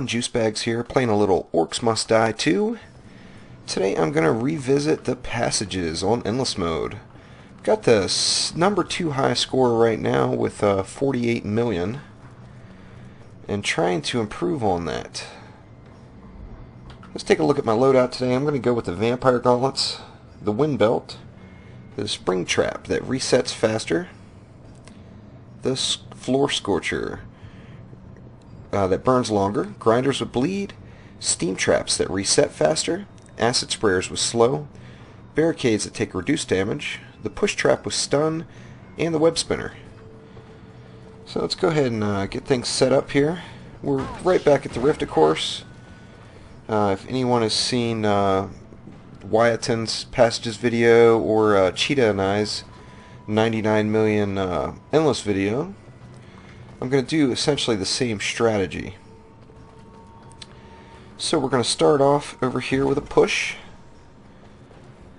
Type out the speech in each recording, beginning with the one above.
everyone, Juice Bags here, playing a little Orcs Must Die 2. Today I'm going to revisit the passages on Endless Mode. Got the number 2 high score right now with 48 million, and trying to improve on that. Let's take a look at my loadout today. I'm going to go with the Vampire Gauntlets, the Wind Belt, the Spring Trap that resets faster, the Floor Scorcher that burns longer, Grinders with Bleed, Steam Traps that reset faster, Acid Sprayers with Slow, Barricades that take reduced damage, the Push Trap with Stun, and the Web Spinner. So let's go ahead and get things set up here. We're right back at the Rift, of course. If anyone has seen Wyatt's Passages video or Cheetah and I's 99 million Endless video, I'm going to do essentially the same strategy. So we're going to start off over here with a push,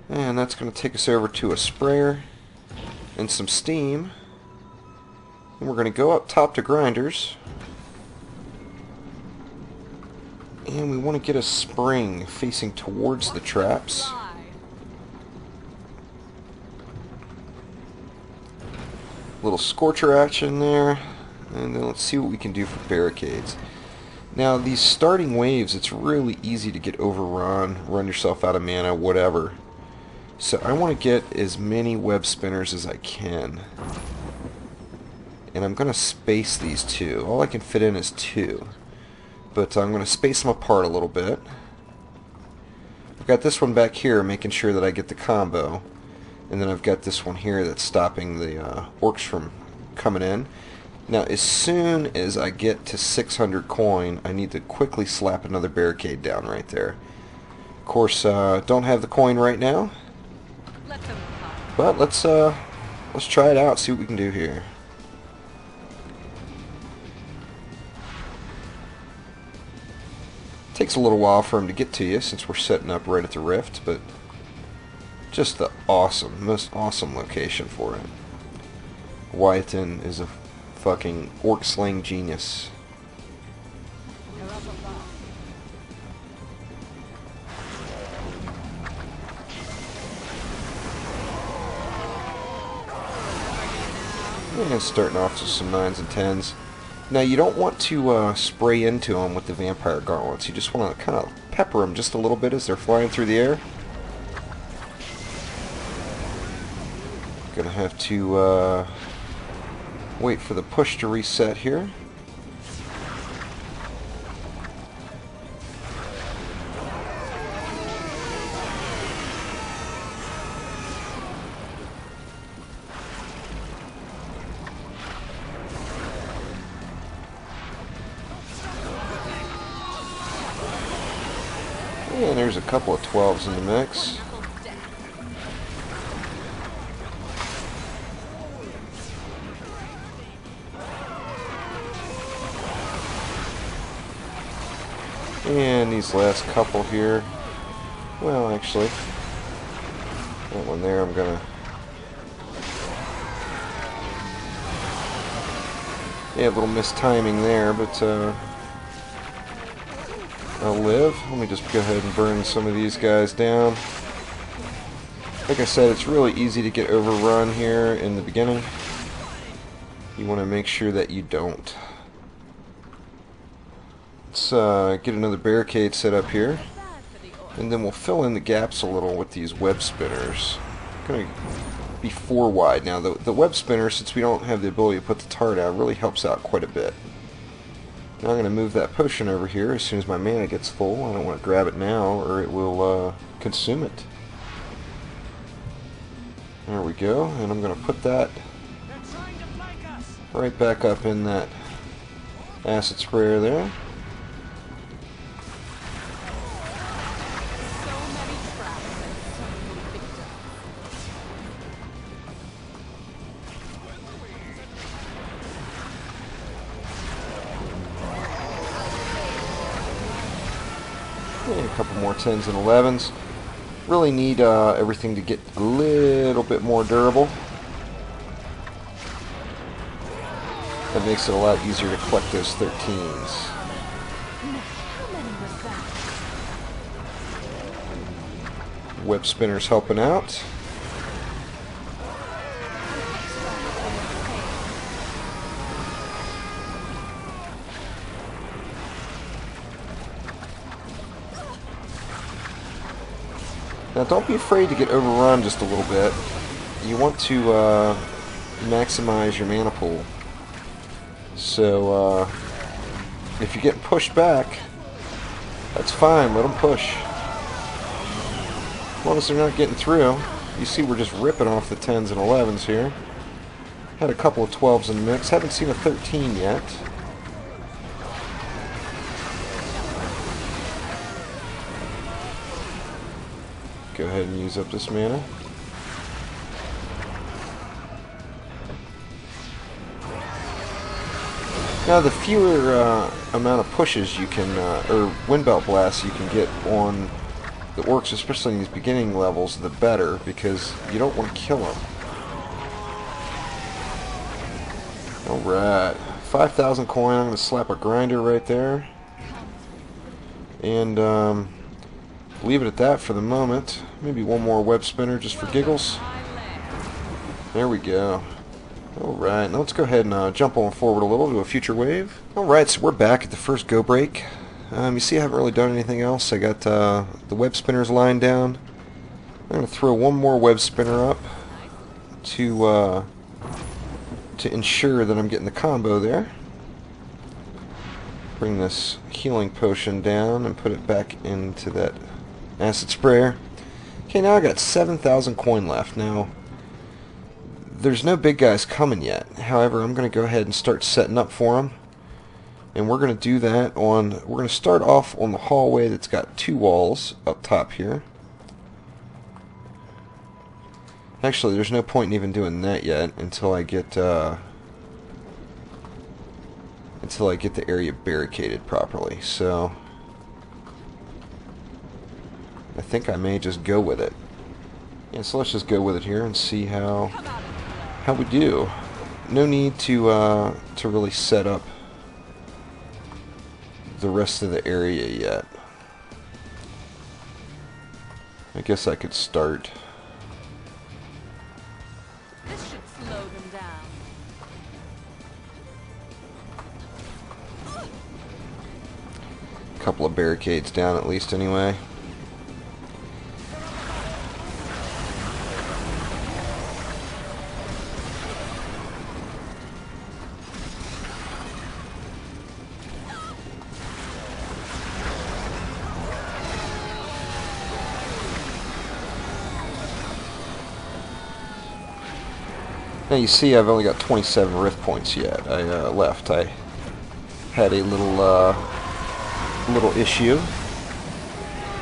and that's going to take us over to a sprayer and some steam, and we're going to go up top to Grinders, and we want to get a spring facing towards the traps. Little Scorcher action there. And then let's see what we can do for barricades. Now, these starting waves, it's really easy to get overrun, run yourself out of mana, whatever. So I want to get as many web spinners as I can. And I'm going to space these two. All I can fit in is 2. But I'm going to space them apart a little bit. I've got this one back here, making sure that I get the combo. And then I've got this one here that's stopping the orcs from coming in. Now, as soon as I get to 600 coin, I need to quickly slap another barricade down right there. Of course, don't have the coin right now, but let's try it out, see what we can do here. Takes a little while for him to get to you since we're setting up right at the Rift, but just the most awesome location for it. Wyatt is a fucking orc slaying genius. And starting off with some 9s and 10s. Now, you don't want to spray into them with the Vampire Gauntlets. You just want to kind of pepper them just a little bit as they're flying through the air. Gonna have to wait for the push to reset here. And there's a couple of 12s in the mix. And these last couple here, well, actually, that one there, I'm gonna, yeah, a little mistiming there, but I'll live. Let me just go ahead and burn some of these guys down. Like I said, it's really easy to get overrun here in the beginning. You want to make sure that you don't. Let's get another barricade set up here, and then we'll fill in the gaps a little with these web spinners. Going to be 4 wide. Now, the web spinner, since we don't have the ability to put the tar down, really helps out quite a bit. Now I'm going to move that potion over here as soon as my mana gets full. I don't want to grab it now, or it will consume it. There we go, and I'm going to put that right back up in that acid sprayer there. And a couple more 10s and 11s. Really need everything to get a little bit more durable. That makes it a lot easier to collect those 13s. Web spinners helping out. Now don't be afraid to get overrun just a little bit. You want to maximize your mana pool. So if you're getting pushed back, that's fine, let them push. As long as they're not getting through. You see we're just ripping off the 10s and 11s here. Had a couple of 12s in the mix, haven't seen a 13 yet. Go ahead and use up this mana. Now the fewer amount of pushes you can, or wind belt blasts you can get on the orcs, especially in these beginning levels, the better, because you don't want to kill them. Alright, 5,000 coin, I'm going to slap a grinder right there. And leave it at that for the moment. Maybe one more web spinner just for giggles. There we go. Alright, now let's go ahead and jump on forward a little to a future wave. Alright, so we're back at the first go break. You see I haven't really done anything else. I got the web spinners lined down. I'm going to throw one more web spinner up to ensure that I'm getting the combo there. Bring this healing potion down and put it back into that acid sprayer. Okay, now I got 7,000 coin left. Now, there's no big guys coming yet. However, I'm going to go ahead and start setting up for them. And we're going to do that on, we're going to start off on the hallway that's got 2 walls up top here. Actually, there's no point in even doing that yet until I get the area barricaded properly. So I think I may just go with it. Yeah, so let's just go with it here and see how we do. No need to really set up the rest of the area yet. I guess I could start. This should slow them down. A couple of barricades down at least anyway. Now you see I've only got 27 rift points yet. Left. I had a little issue.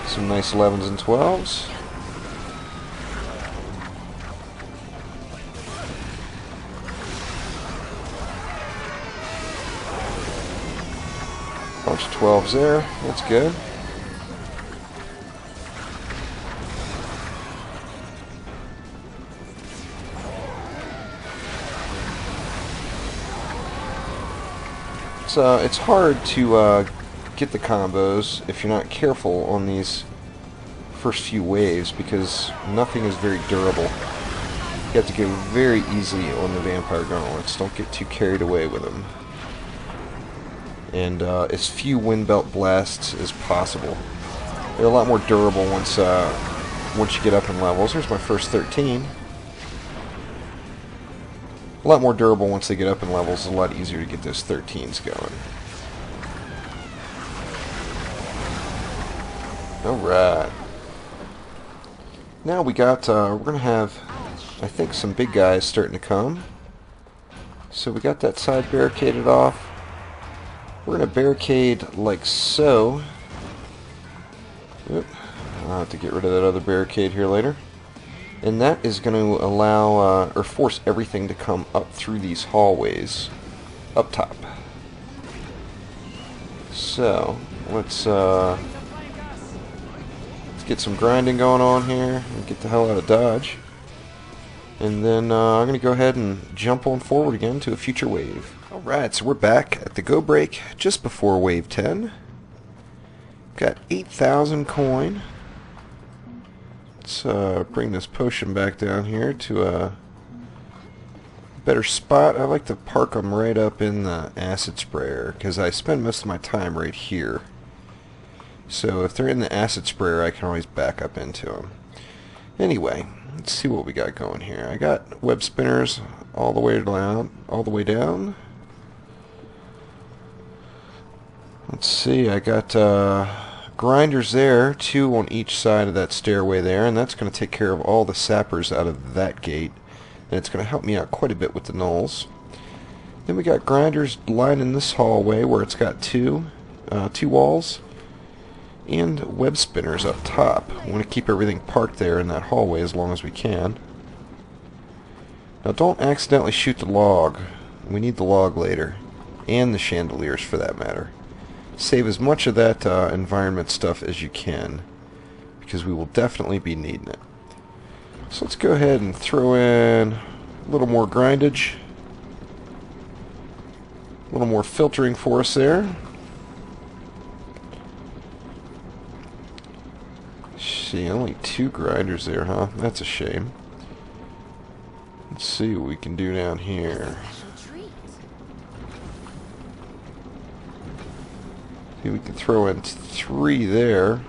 Some nice 11s and 12s. Bunch of 12s there. That's good. It's hard to get the combos if you're not careful on these first few waves, because nothing is very durable. You have to go very easy on the vampire gauntlets. Don't get too carried away with them. And as few wind belt blasts as possible. They're a lot more durable once you get up in levels. Here's my first 13. A lot more durable once they get up in levels. It's a lot easier to get those 13s going. Alright. Now we got, we're going to have, I think, some big guys starting to come. So we got that side barricaded off. We're going to barricade like so. Oop. I'll have to get rid of that other barricade here later. And that is going to allow, or force everything to come up through these hallways up top. So, let's get some grinding going on here and get the hell out of Dodge. And then I'm going to go ahead and jump on forward again to a future wave. Alright, so we're back at the go break just before wave 10. Got 8,000 coin. Let's bring this potion back down here to a better spot. I like to park them right up in the acid sprayer because I spend most of my time right here. So if they're in the acid sprayer, I can always back up into them. Anyway, let's see what we got going here. I got web spinners all the way down. Let's see, I got grinders there, 2 on each side of that stairway there, and that's going to take care of all the sappers out of that gate, and it's going to help me out quite a bit with the gnolls. Then we got grinders lining this hallway where it's got two walls, and web spinners up top. We want to keep everything parked there in that hallway as long as we can. Now don't accidentally shoot the log. We need the log later, and the chandeliers for that matter. Save as much of that environment stuff as you can, because we will definitely be needing it. So let's go ahead and throw in a little more grindage, a little more filtering for us there. See, only 2 grinders there, huh? That's a shame. Let's see what we can do down here. See, we can throw in 3 there.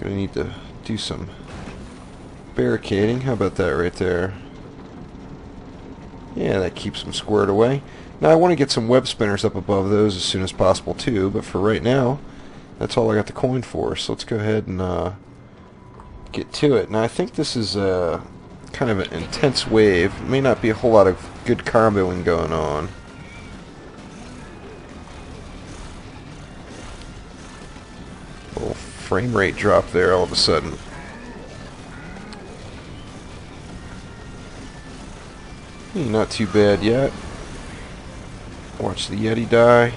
Gonna need to do some barricading. How about that right there? Yeah, that keeps them squared away. Now I want to get some web spinners up above those as soon as possible too, but for right now, that's all I got the coin for. So let's go ahead and get to it. Now I think this is kind of an intense wave. May not be a whole lot of good comboing going on. Little frame rate drop there all of a sudden. Not too bad yet. Watch the Yeti die.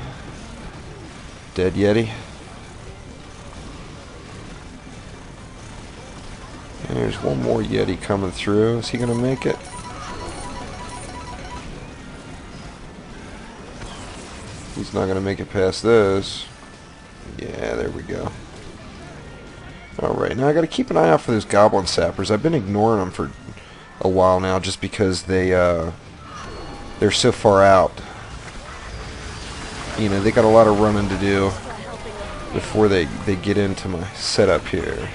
Dead Yeti. There's one more Yeti coming through. Is he going to make it? He's not going to make it past those. Yeah, there we go. Alright, now I got to keep an eye out for those goblin sappers. I've been ignoring them for a while now just because they're so far out. You know, they got a lot of running to do before they get into my setup here.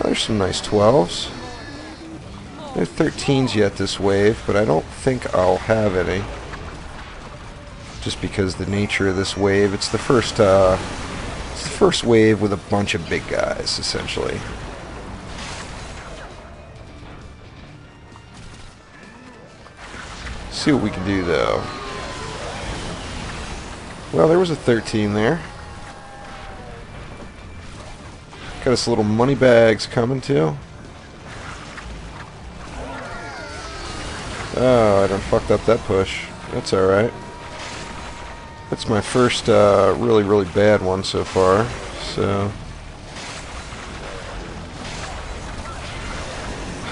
There's some nice 12s. No 13s yet this wave, but I don't think I'll have any. Just because the nature of this wave, it's the first wave with a bunch of big guys, essentially. See what we can do, though. Well, there was a 13 there. Got us little money bags coming too. Oh, I done fucked up that push. That's alright. That's my first really, really bad one so far. So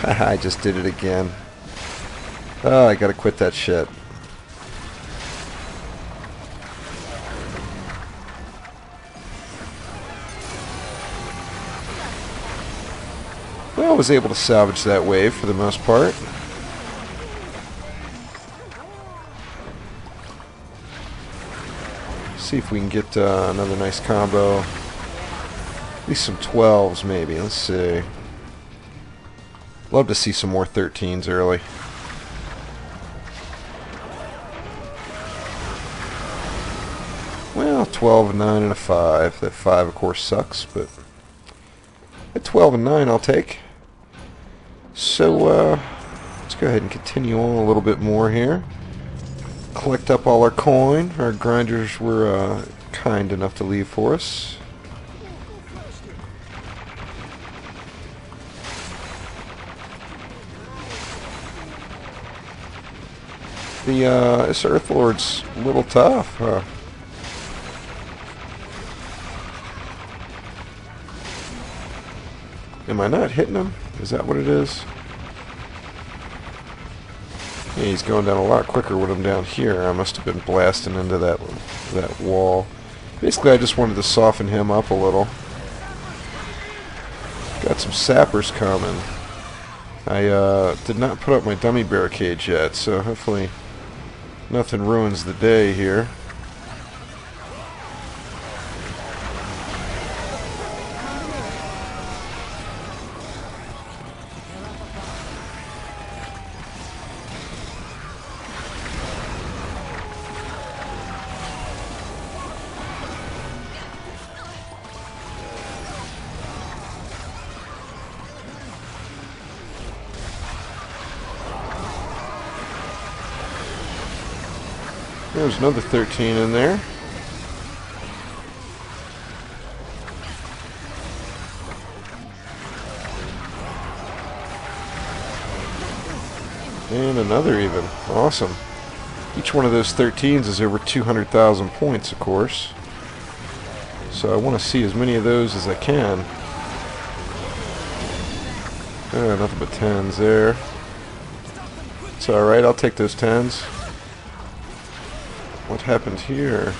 I just did it again. Oh, I gotta quit that shit. Well, I was able to salvage that wave for the most part. See if we can get another nice combo. At least some 12s maybe. Let's see. Love to see some more 13s early. Well, 12, a 9, and a 5. That 5, of course, sucks, but at 12 and 9 I'll take. So, let's go ahead and continue on a little bit more here. Collect up all our coin. Our grinders were kind enough to leave for us. This Earth Lord's a little tough, huh? Am I not hitting him? Is that what it is? Yeah, he's going down a lot quicker when I'm down here. I must have been blasting into that wall. Basically, I just wanted to soften him up a little. Got some sappers coming. I did not put up my dummy barricades yet, so hopefully nothing ruins the day here. There's another 13 in there. And another even. Awesome. Each one of those 13s is over 200,000 points, of course. So I want to see as many of those as I can. Nothing but 10s there. It's alright, I'll take those 10s. What happened here?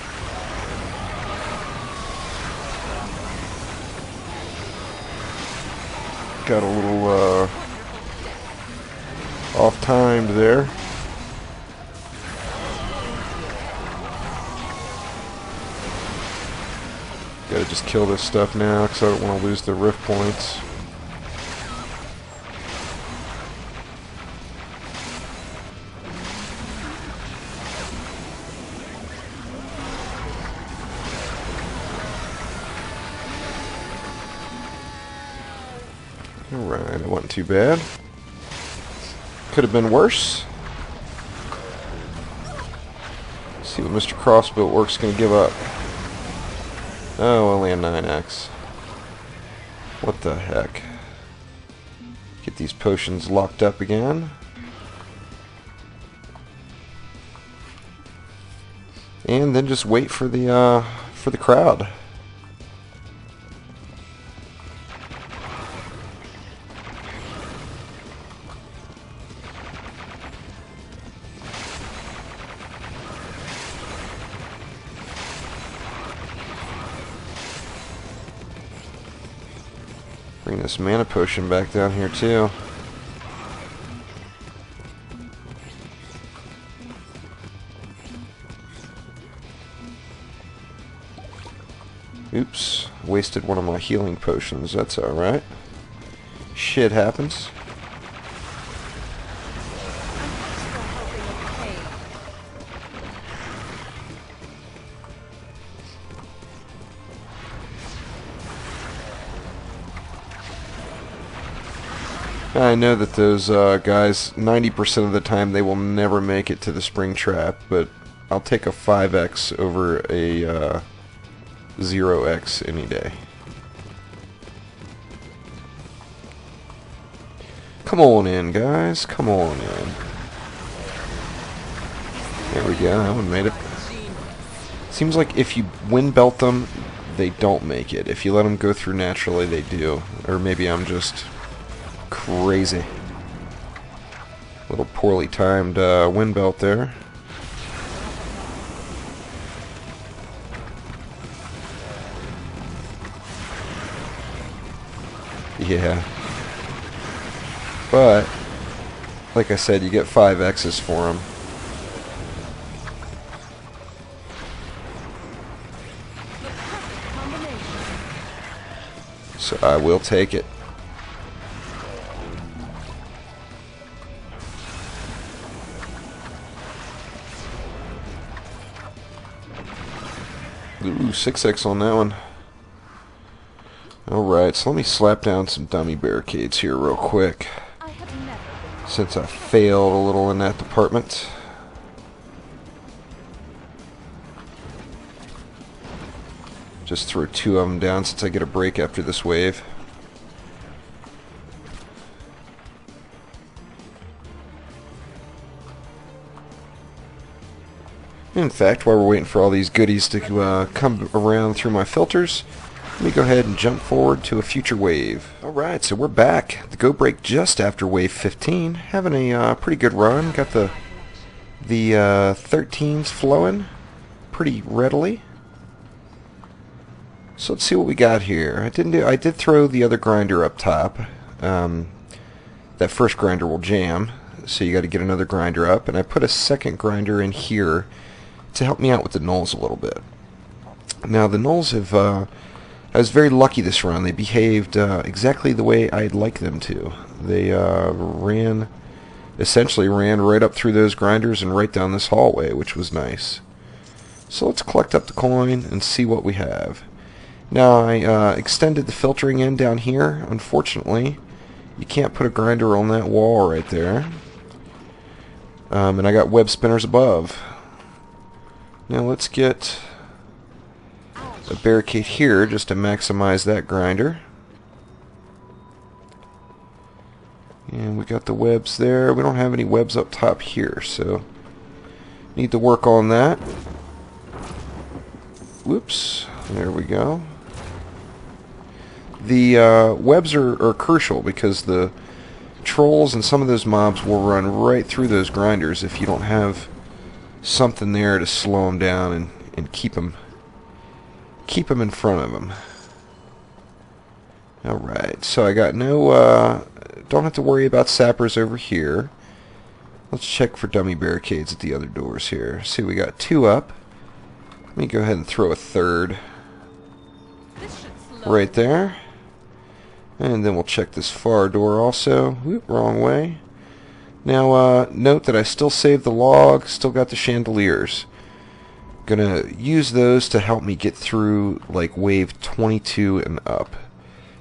Got a little off-timed there. Gotta just kill this stuff now because I don't want to lose the rift points. Alright, it wasn't too bad. Could have been worse. Let's see what Mr. Crossbow Orc's going to give up. Oh, only a 9x. What the heck? Get these potions locked up again. And then just wait for the crowd. Bring this mana potion back down here too. Oops, wasted one of my healing potions. That's alright. Shit happens. I know that those guys, 90% of the time, they will never make it to the spring trap, but I'll take a 5x over a 0x any day. Come on in, guys. Come on in. There we go. That one made it. Seems like if you wind belt them, they don't make it. If you let them go through naturally, they do. Or maybe I'm just crazy. Little poorly timed wind belt there. Yeah. But, like I said, you get 5 X's for them. So I will take it. Ooh, 6x on that one. Alright, so let me slap down some dummy barricades here real quick, since I failed a little in that department. Just throw 2 of them down since I get a break after this wave. In fact, while we're waiting for all these goodies to come around through my filters, Let me go ahead and jump forward to a future wave. Alright, so we're back. The go break just after wave 15. Having a pretty good run. Got the 13s flowing pretty readily. So let's see what we got here. I did throw the other grinder up top. That first grinder will jam, so you got to get another grinder up, and I put a second grinder in here to help me out with the gnolls a little bit. Now the gnolls have I was very lucky this run. They behaved exactly the way I'd like them to. They essentially ran right up through those grinders and right down this hallway, which was nice. So let's collect up the coin and see what we have. Now I extended the filtering in down here. Unfortunately, you can't put a grinder on that wall right there. And I got web spinners above. Now let's get a barricade here just to maximize that grinder. And we got the webs there. We don't have any webs up top here, so need to work on that. Whoops. There we go. The webs are crucial because the trolls and some of those mobs will run right through those grinders if you don't have something there to slow them down and keep them in front of them. Alright, so I got no, don't have to worry about sappers over here. Let's check for dummy barricades at the other doors here. See, we got 2 up. Let me go ahead and throw a third right there. And then we'll check this far door also. Whoop, wrong way. Now, note that I still saved the log, still got the chandeliers. Gonna use those to help me get through like wave 22 and up.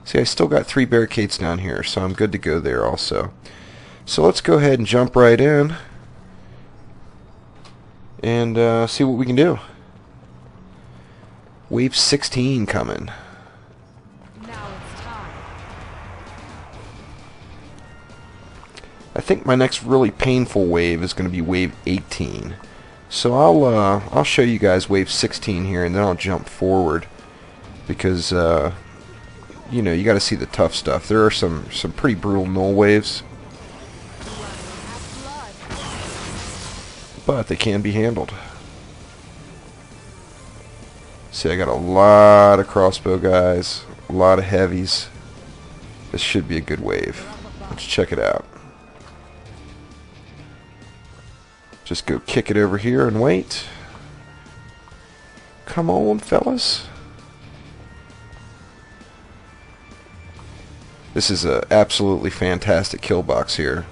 See, I still got 3 barricades down here, so I'm good to go there also. So let's go ahead and jump right in and see what we can do. Wave 16 coming. Now it's time. I think my next really painful wave is going to be wave 18. So I'll show you guys wave 16 here, and then I'll jump forward because you know, you got to see the tough stuff. There are some pretty brutal null waves, but they can be handled. See, I got a lot of crossbow guys, a lot of heavies. This should be a good wave. Let's check it out. Just go kick it over here and wait. Come on, fellas. This is a absolutely fantastic kill box here.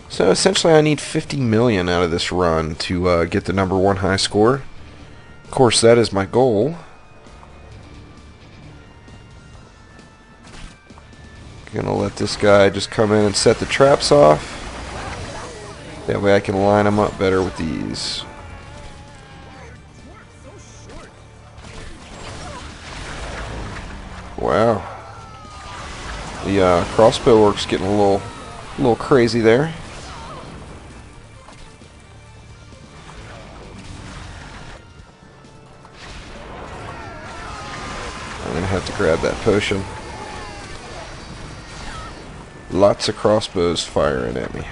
So essentially I need 50 million out of this run to get the #1 high score. Of course, that is my goal. Gonna let this guy just come in and set the traps off. That way I can line them up better with these. Wow. The crossbow orc's getting a little crazy there. I'm gonna have to grab that potion. Lots of crossbows firing at me.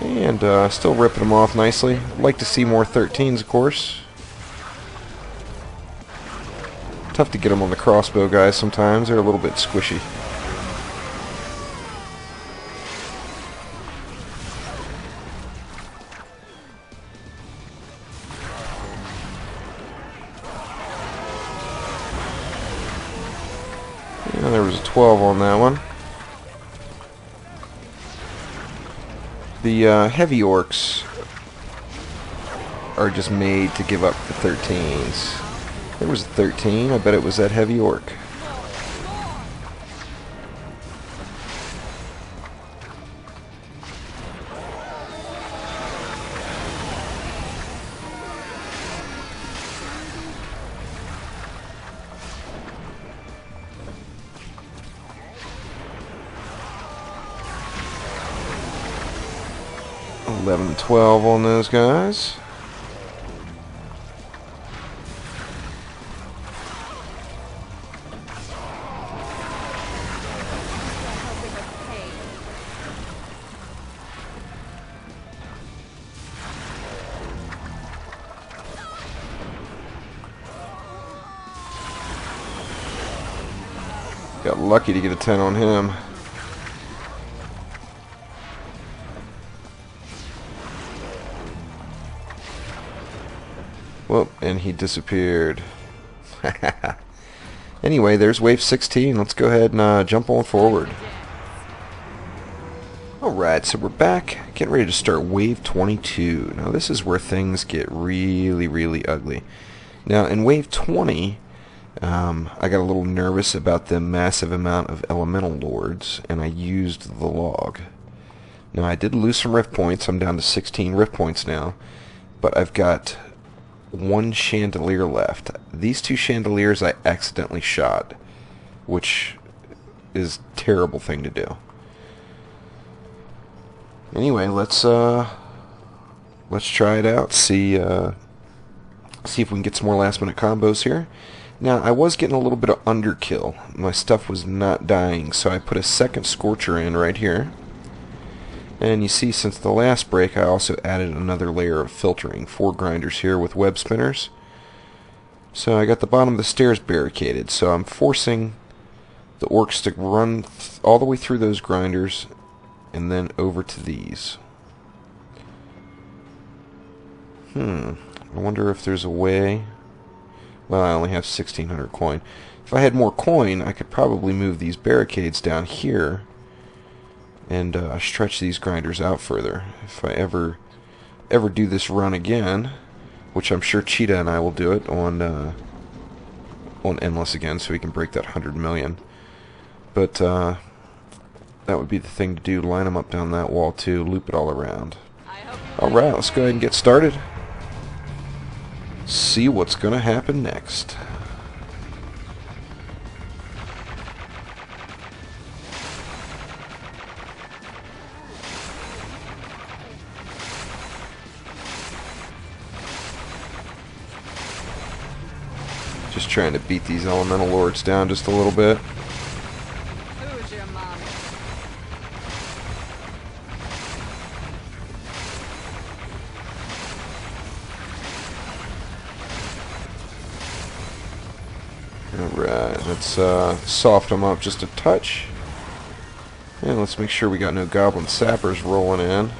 And still ripping them off nicely. Like to see more 13s, of course. Tough to get them on the crossbow guys sometimes. They're a little bit squishy. And there was a 12 on that one. The heavy orcs are just made to give up the 13s. There was a 13. I bet it was that heavy orc. 11, 12 on those guys. Got lucky to get a 10 on him. Well, and he disappeared. Anyway, there's wave 16. Let's go ahead and jump on forward. Alright, so we're back, getting ready to start wave 22. Now this is where things get really, really ugly. Now in wave 20, I got a little nervous about the massive amount of elemental lords, and I used the log. Now I did lose some rift points. I'm down to 16 rift points now, but I've got one chandelier left. These two chandeliers I accidentally shot, which is a terrible thing to do. Anyway, let's try it out. See if we can get some more last minute combos here. Now I was getting a little bit of underkill. My stuff was not dying, so I put a second scorcher in right here. And you see, since the last break, I also added another layer of filtering. 4 grinders here with web spinners. So I got the bottom of the stairs barricaded. So I'm forcing the orcs to run all the way through those grinders and then over to these. I wonder if there's a way. Well, I only have 1,600 coin. If I had more coin, I could probably move these barricades down here and stretch these grinders out further. If I ever do this run again, which I'm sure Cheetah and I will do it on Endless again, so we can break that 100 million. But that would be the thing to do. Line them up down that wall too. Loop it all around. Alright, let's go ahead and get started. See what's going to happen next. Just trying to beat these elemental lords down just a little bit. Who's your mom? Alright, let's soften them up just a touch. And let's make sure we got no goblin sappers rolling in.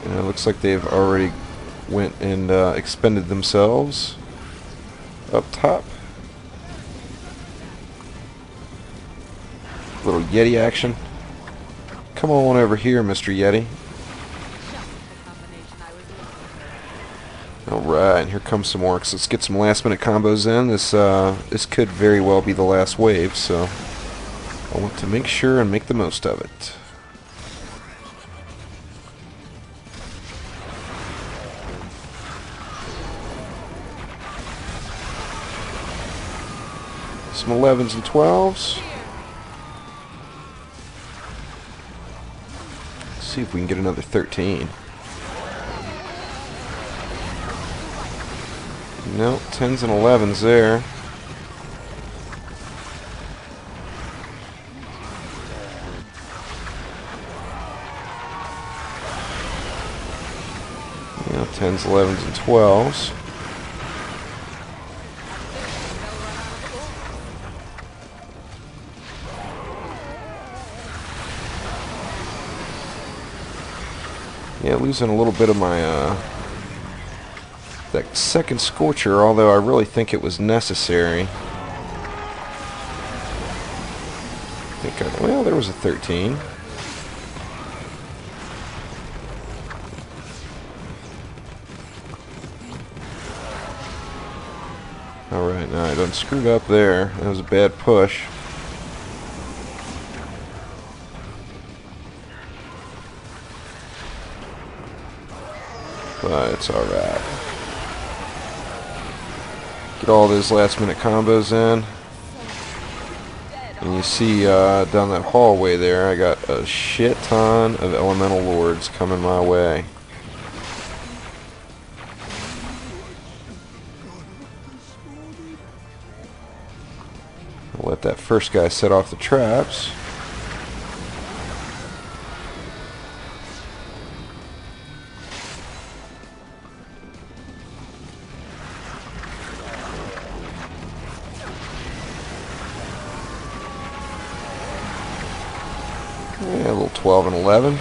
And it looks like they've already went and expended themselves up top. Little Yeti action. Come on over here, Mr. Yeti. Alright, here comes some orcs. Let's get some last minute combos in. This could very well be the last wave, so I want to make sure and make the most of it. Some 11s and 12s. Let's see if we can get another 13. No, 10s and 11s there. Yeah, 10s, 11s, and 12s. Yeah, losing a little bit of my that second scorcher, although I really think it was necessary. Well, there was a 13. Alright, now I done screwed up there. That was a bad push. But it's alright. Get all those last minute combos in. And you see down that hallway there, I got a shit ton of elemental lords coming my way. I'll let that first guy set off the traps. Yeah, a little 12 and 11.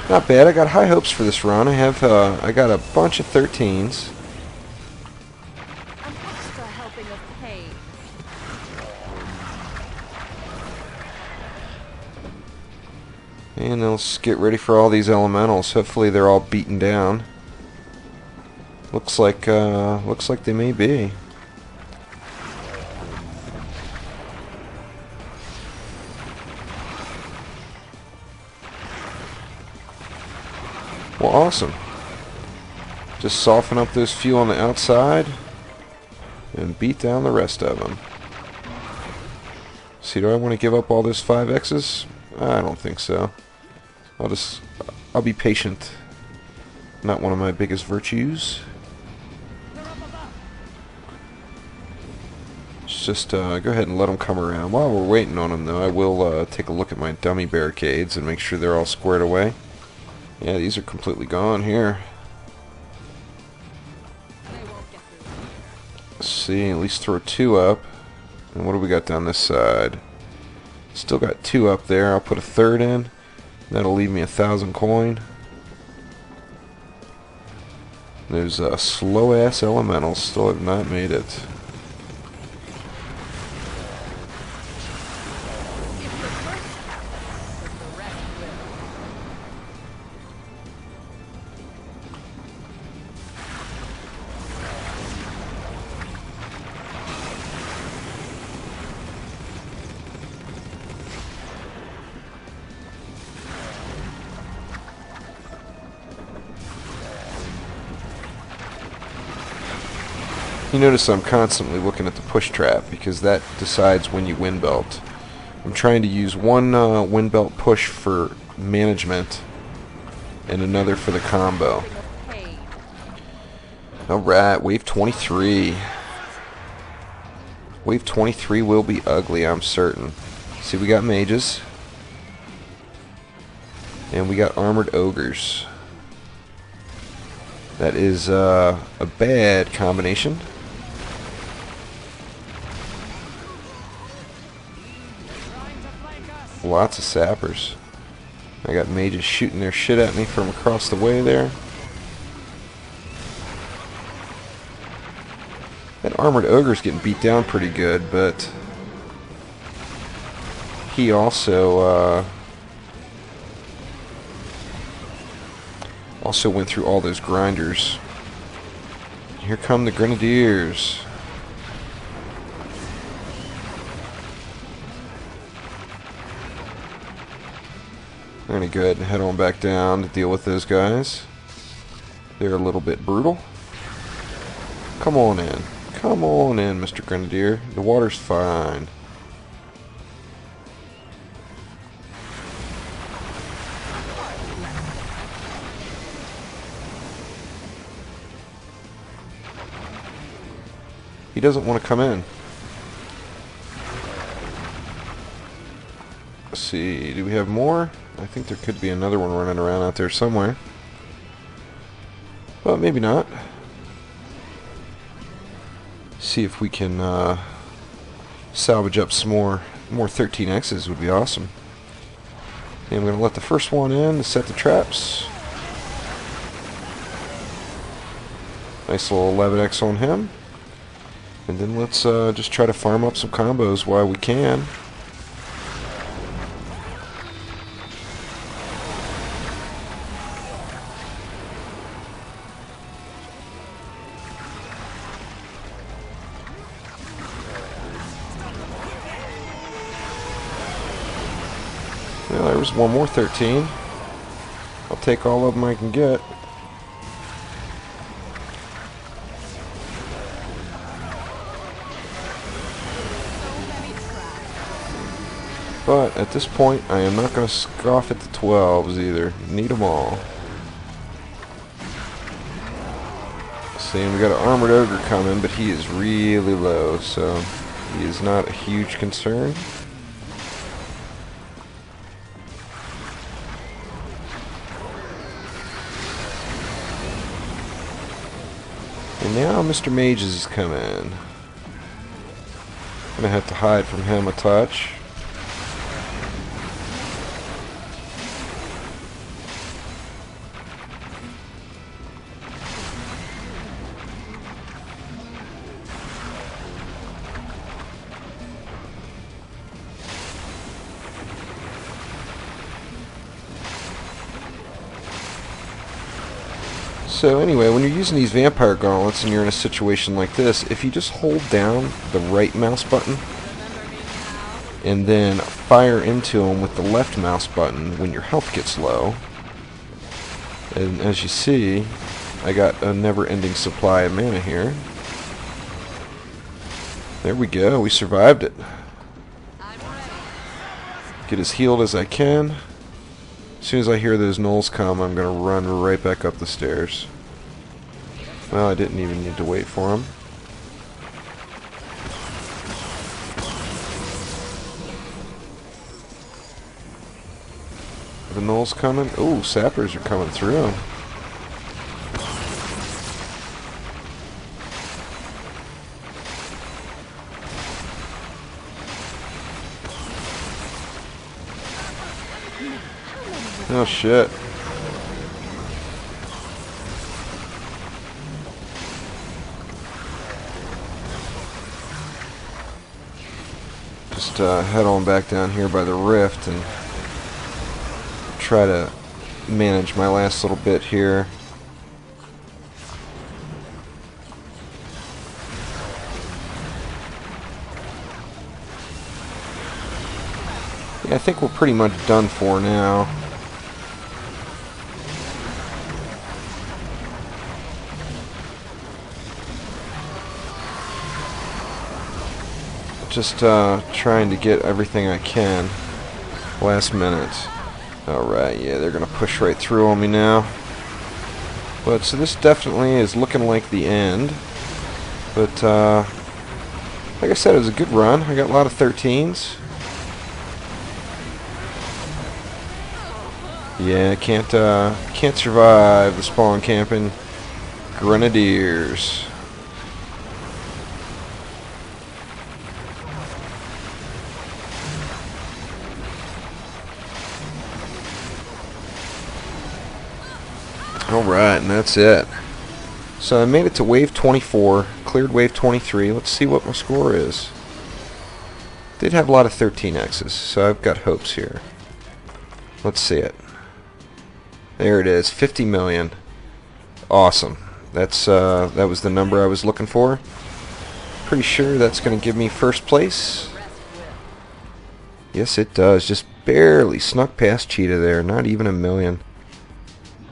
Not bad. I got high hopes for this run. I got a bunch of 13s. An extra helping of pain. And let's get ready for all these elementals. Hopefully they're all beaten down. Looks like they may be. Well, awesome. Just soften up those few on the outside and beat down the rest of them. See, do I want to give up all those 5Xs? I don't think so. I'll be patient. Not one of my biggest virtues. Just go ahead and let them come around. While we're waiting on them, though, I will take a look at my dummy barricades and make sure they're all squared away. Yeah, these are completely gone here. Let's see, at least throw 2 up. And what do we got down this side? Still got 2 up there. I'll put a 3rd in. That'll leave me 1,000 coin. Those slow-ass elementals still have not made it. You notice I'm constantly looking at the push trap because that decides when you win belt. I'm trying to use one win belt push for management and another for the combo. Alright, wave 23. Wave 23 will be ugly, I'm certain. See, we got mages. And we got armored ogres. That is a bad combination. Lots of sappers. I got mages shooting their shit at me from across the way there. That armored ogre's getting beat down pretty good, but he also went through all those grinders. Here come the grenadiers. I'm going to go ahead and head on back down to deal with those guys. They're a little bit brutal. Come on in. Come on in, Mr. Grenadier. The water's fine. He doesn't want to come in. Let's see, do we have more? I think there could be another one running around out there somewhere. But maybe not. See if we can salvage up some more 13Xs would be awesome. And I'm going to let the first one in to set the traps. Nice little 11X on him. And then let's just try to farm up some combos while we can. Well, there was one more 13. I'll take all of them I can get. But at this point, I am not going to scoff at the 12s either. Need them all. Seeing we got an armored ogre coming, but he is really low, so he is not a huge concern. And now Mr. Mages is coming. Gonna have to hide from him a touch. So anyway, when you're using these vampire gauntlets and you're in a situation like this, if you just hold down the right mouse button and then fire into them with the left mouse button when your health gets low, and as you see, I got a never-ending supply of mana here. There we go, we survived it. Get as healed as I can. As soon as I hear those gnolls come, I'm going to run right back up the stairs. Well, I didn't even need to wait for them. The gnolls coming? Ooh, sappers are coming through. Oh shit. Just head on back down here by the rift and try to manage my last little bit here. Yeah, I think we're pretty much done for now. Just trying to get everything I can last minute. Alright, yeah, they're gonna push right through on me now. But so this definitely is looking like the end. But like I said, it was a good run. I got a lot of 13s. Yeah, can't survive the spawn camping grenadiers. Alright, and that's it. So I made it to wave 24, cleared wave 23. Let's see what my score is. Did have a lot of 13X's, so I've got hopes here. Let's see it. There it is, 50 million. Awesome. That was the number I was looking for. Pretty sure that's going to give me first place. Yes, it does. Just barely snuck past Cheetah there. Not even a million.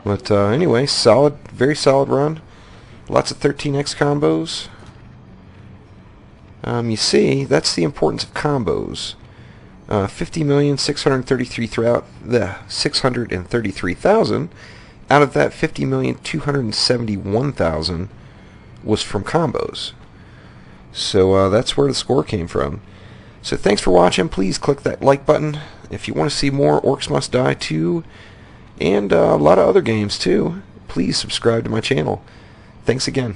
But anyway, solid, very solid run. Lots of 13x combos. You see, that's the importance of combos. 50,633,000 out of that 50,271,000 was from combos. So that's where the score came from. So thanks for watching. Please click that like button if you want to see more Orcs Must Die 2 and a lot of other games too. Please subscribe to my channel. Thanks again.